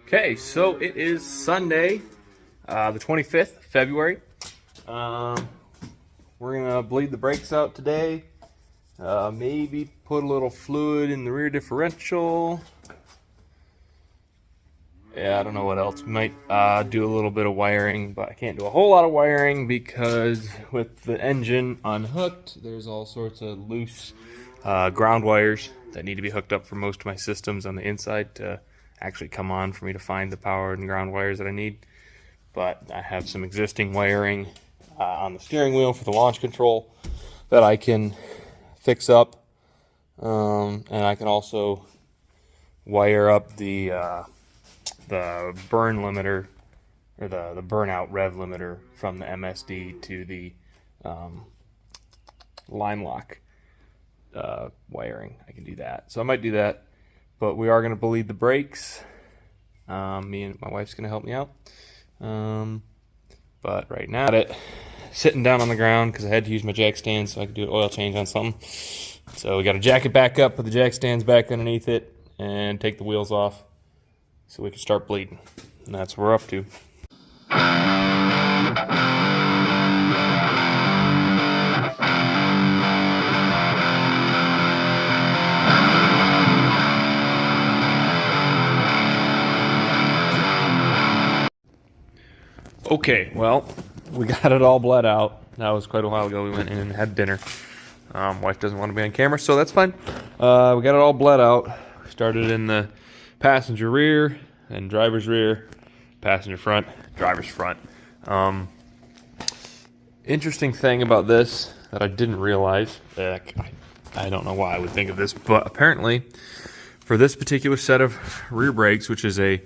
Okay, so it is Sunday, the 25th of February. We're gonna bleed the brakes out today. Maybe put a little fluid in the rear differential. Yeah, I don't know what else. We might do a little bit of wiring, but I can't do a whole lot of wiring because with the engine unhooked, there's all sorts of loose ground wires that need to be hooked up for most of my systems on the inside to actually come on for me to find the power and ground wires that I need. But I have some existing wiring on the steering wheel for the launch control that I can fix up, and I can also wire up the burn limiter, or the burnout rev limiter from the MSD to the line lock wiring. I can do that, so I might do that. But we are going to bleed the brakes. Me and my wife's going to help me out. But right now, sitting down on the ground because I had to use my jack stand so I could do an oil change on something. So we got to jack it back up, put the jack stands back underneath it, and take the wheels off so we can start bleeding. And that's what we're up to. Okay, well, we got it all bled out. That was quite a while ago. We went in and had dinner. Wife doesn't want to be on camera, so that's fine. We got it all bled out. Started in the passenger rear, and driver's rear, passenger front, driver's front. Interesting thing about this that I didn't realize, I don't know why I would think of this, but apparently for this particular set of rear brakes, which is a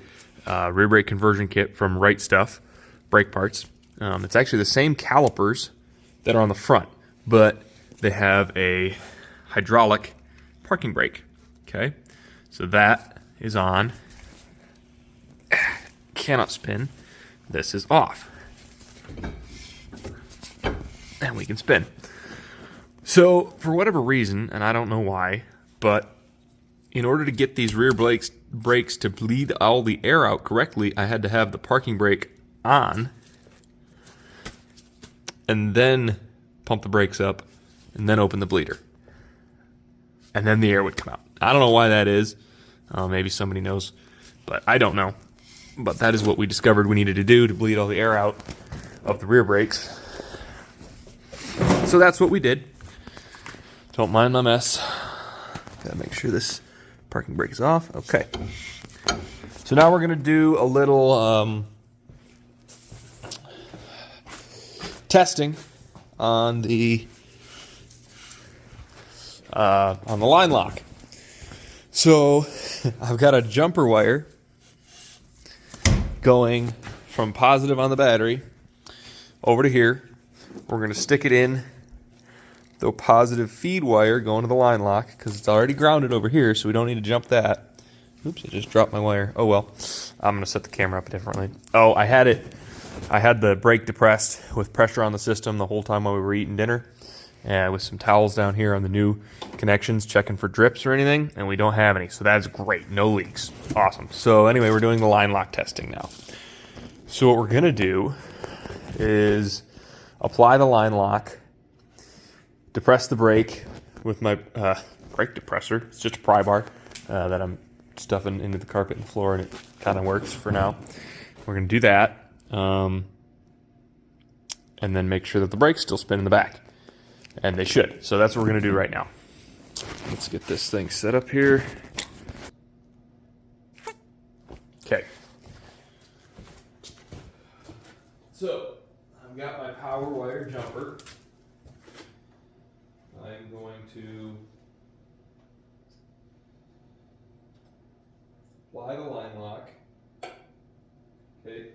rear brake conversion kit from Right Stuff brake parts, it's actually the same calipers that are on the front, but they have a hydraulic parking brake. Okay, so that is on. Cannot spin. This is off, and we can spin. So for whatever reason, and I don't know why, but in order to get these rear brakes to bleed all the air out correctly, I had to have the parking brake on and then pump the brakes up and then open the bleeder, and then the air would come out. I don't know why that is. Maybe somebody knows, but I don't know. But that is what we discovered we needed to do to bleed all the air out of the rear brakes. So that's what we did. Don't mind my mess. Gotta make sure this parking brake is off. Okay. So now we're gonna do a little testing on the line lock. So I've got a jumper wire going from positive on the battery over to here. We're going to stick it in the positive feed wire going to the line lock because it's already grounded over here, so we don't need to jump that. Oops, I just dropped my wire. Oh well. I'm going to set the camera up differently. Oh, I had the brake depressed with pressure on the system the whole time while we were eating dinner, and with some towels down here on the new connections checking for drips or anything, and we don't have any, so that's great. No leaks. Awesome. So anyway, we're doing the line lock testing now. So what we're going to do is apply the line lock, depress the brake with my brake depressor. It's just a pry bar that I'm stuffing into the carpet and floor, and it kind of works for now. We're going to do that, and then make sure that the brakes still spin in the back. And they should. So that's what we're going to do right now. Let's get this thing set up here. Okay. So I've got my power wire jumper. I'm going to apply the line lock. Okay.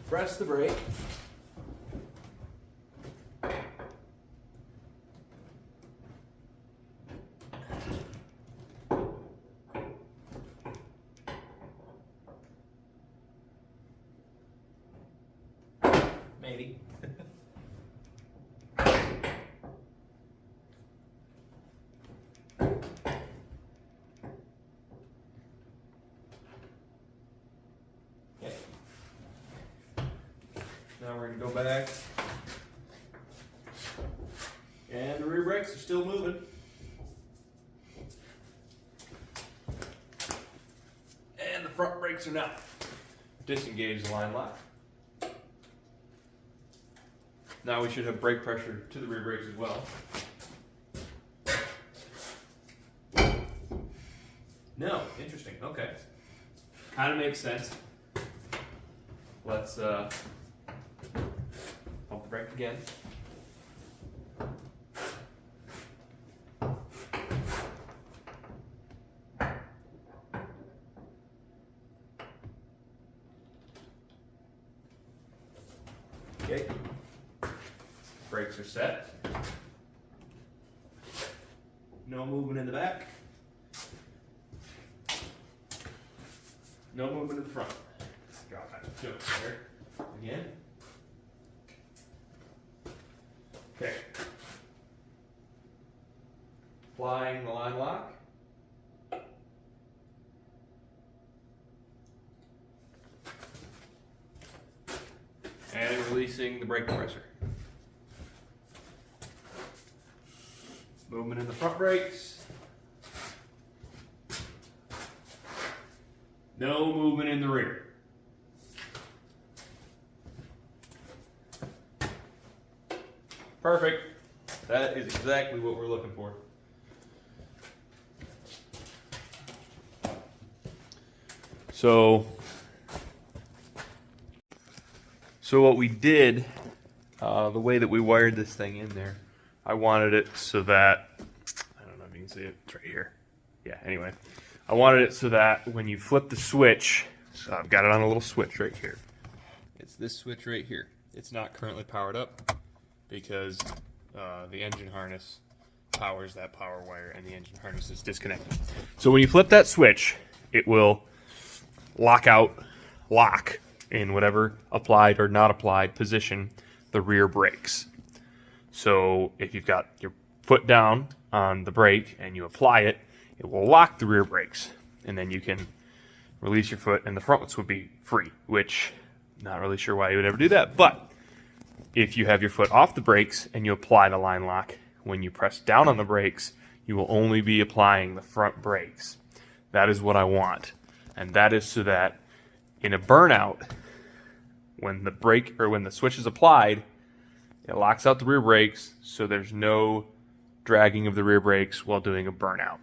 Press the brake. Maybe. Now we're going to go back. And the rear brakes are still moving. And the front brakes are not. Disengage the line lock. Now we should have brake pressure to the rear brakes as well. No, interesting. Okay. Kind of makes sense. Let's pump the brake again. Okay. Brakes are set. No movement in the back. No movement in the front. Drop that to there. Again. Okay. Applying the line lock. And releasing the brake pressure. Movement in the front brakes. No movement in the rear. Perfect. That is exactly what we're looking for. So what we did, the way that we wired this thing in there, I wanted it so that, I don't know if you can see it, it's right here. Yeah, anyway. I wanted it so that when you flip the switch, so I've got it on a little switch right here. It's this switch right here. It's not currently powered up because the engine harness powers that power wire and the engine harness is disconnected. So when you flip that switch, it will lock in whatever applied or not applied position the rear brakes. So if you've got your foot down on the brake and you apply it, it will lock the rear brakes, and then you can release your foot and the front ones would be free, which not really sure why you would ever do that. But if you have your foot off the brakes and you apply the line lock, when you press down on the brakes, you will only be applying the front brakes. That is what I want. And that is so that in a burnout, when the brake or when the switch is applied, it locks out the rear brakes, so there's no dragging of the rear brakes while doing a burnout.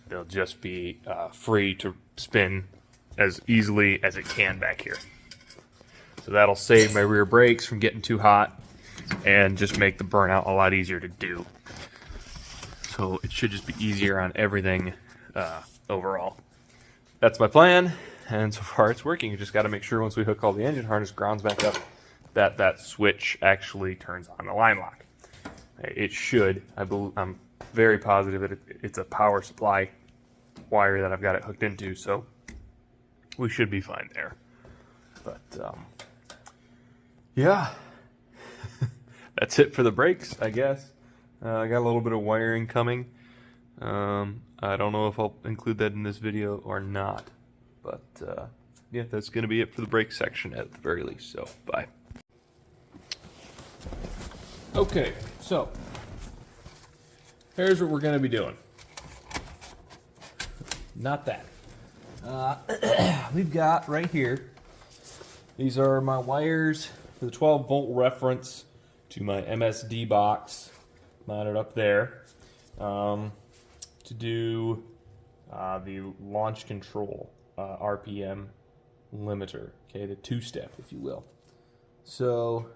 They'll just be free to spin as easily as it can back here. So that'll save my rear brakes from getting too hot and just make the burnout a lot easier to do. So it should just be easier on everything overall. That's my plan, and so far it's working. You just got to make sure once we hook all the engine harness grounds back up that that switch actually turns on the line lock. It should. I'm very positive that it's a power supply wire that I've got it hooked into, so we should be fine there. But yeah, that's it for the brakes, I guess. I got a little bit of wiring coming. I don't know if I'll include that in this video or not, but yeah, that's going to be it for the brake section at the very least, so bye. Okay, so here's what we're going to be doing. Not that. We've got right here, these are my wires for the 12 volt reference to my MSD box mounted up there to do the launch control RPM limiter, okay, the two-step, if you will. So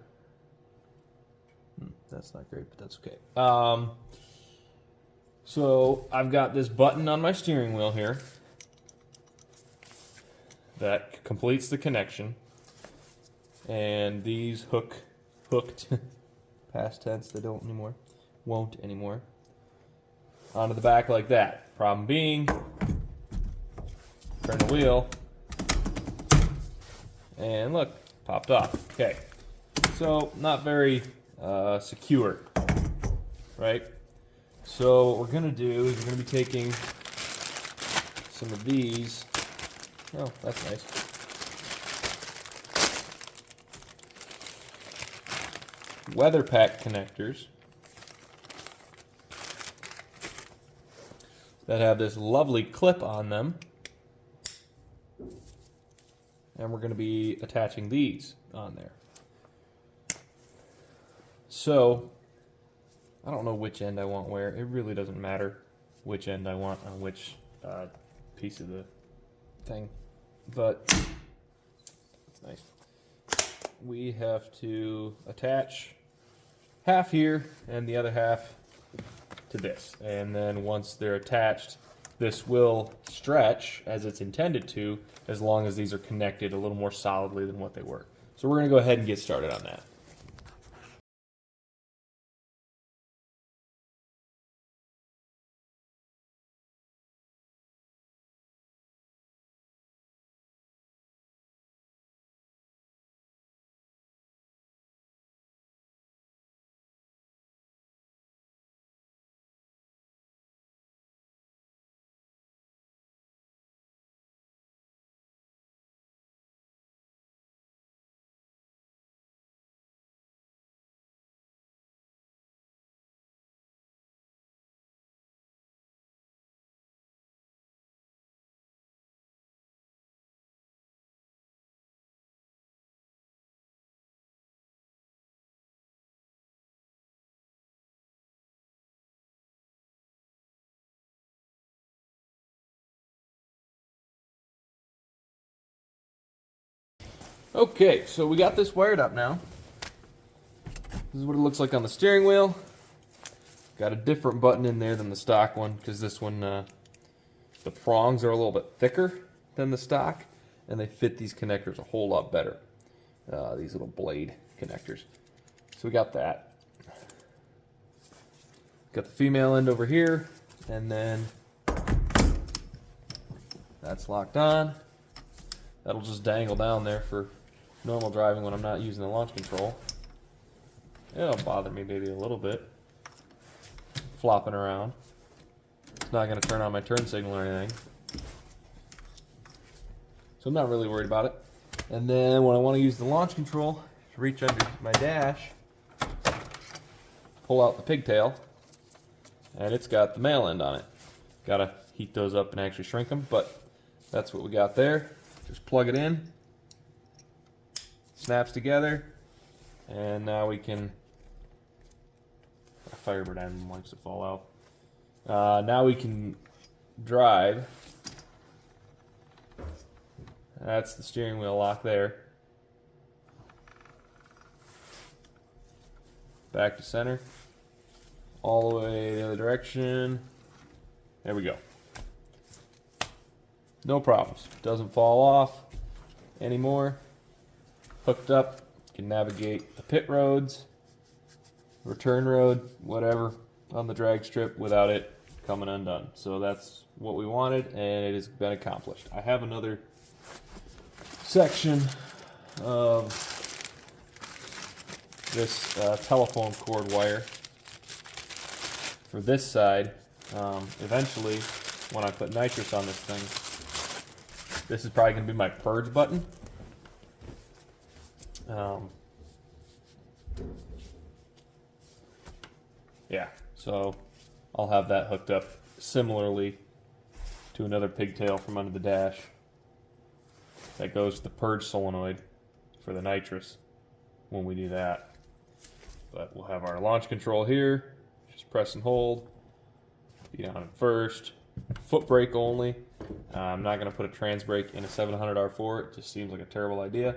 that's not great, but that's okay. So I've got this button on my steering wheel here that completes the connection, and these hooked past tense, they won't anymore onto the back like that. Problem being, turn the wheel and look, popped off. Okay, so not very secure, right? So what we're gonna do is we're gonna be taking some of these. Oh, that's nice. weather pack connectors that have this lovely clip on them. And we're going to be attaching these on there. So, I don't know which end I want where. It really doesn't matter which end I want on which piece of the thing. But, it's nice. We have to attach half here and the other half to this. And then once they're attached, this will stretch as it's intended to, as long as these are connected a little more solidly than what they were. So we're going to go ahead and get started on that. Okay, so we got this wired up now. This is what it looks like on the steering wheel. Got a different button in there than the stock one, because this one, the prongs are a little bit thicker than the stock, and they fit these connectors a whole lot better. These little blade connectors. So we got that. Got the female end over here, and then that's locked on. That'll just dangle down there for normal driving when I'm not using the launch control. It'll bother me maybe a little bit, flopping around. It's not going to turn on my turn signal or anything. So I'm not really worried about it. And then when I want to use the launch control, reach under my dash, pull out the pigtail, and it's got the male end on it. Gotta heat those up and actually shrink them, but that's what we got there. Just plug it in, snaps together, and now we can, firebird end likes to fall out. Now we can drive. That's the steering wheel lock there. Back to center. All the way the other direction. There we go. No problems. Doesn't fall off anymore. Hooked up. You can navigate the pit roads, return road, whatever, on the drag strip without it coming undone. So that's what we wanted, and it has been accomplished. I have another section of this telephone cord wire for this side. Eventually, when I put nitrous on this thing, this is probably going to be my purge button. Yeah, so I'll have that hooked up similarly to another pigtail from under the dash. That goes to the purge solenoid for the nitrous when we do that. But we'll have our launch control here. Just press and hold. Be on it first. Foot brake only. I'm not going to put a trans brake in a 700 R4. It just seems like a terrible idea.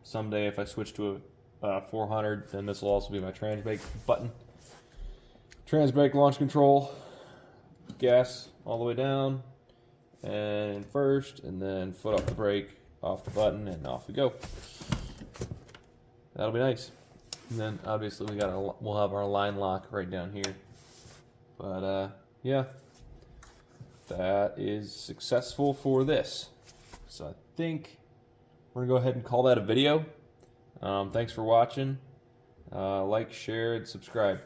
Someday if I switch to a 400, then this will also be my trans brake button. Trans brake, launch control, gas all the way down, and first, and then foot off the brake, off the button, and off we go. That'll be nice. And then obviously we'll have our line lock right down here. But yeah, that is successful for this. So I think we're gonna go ahead and call that a video. Thanks for watching. Like, share, and subscribe.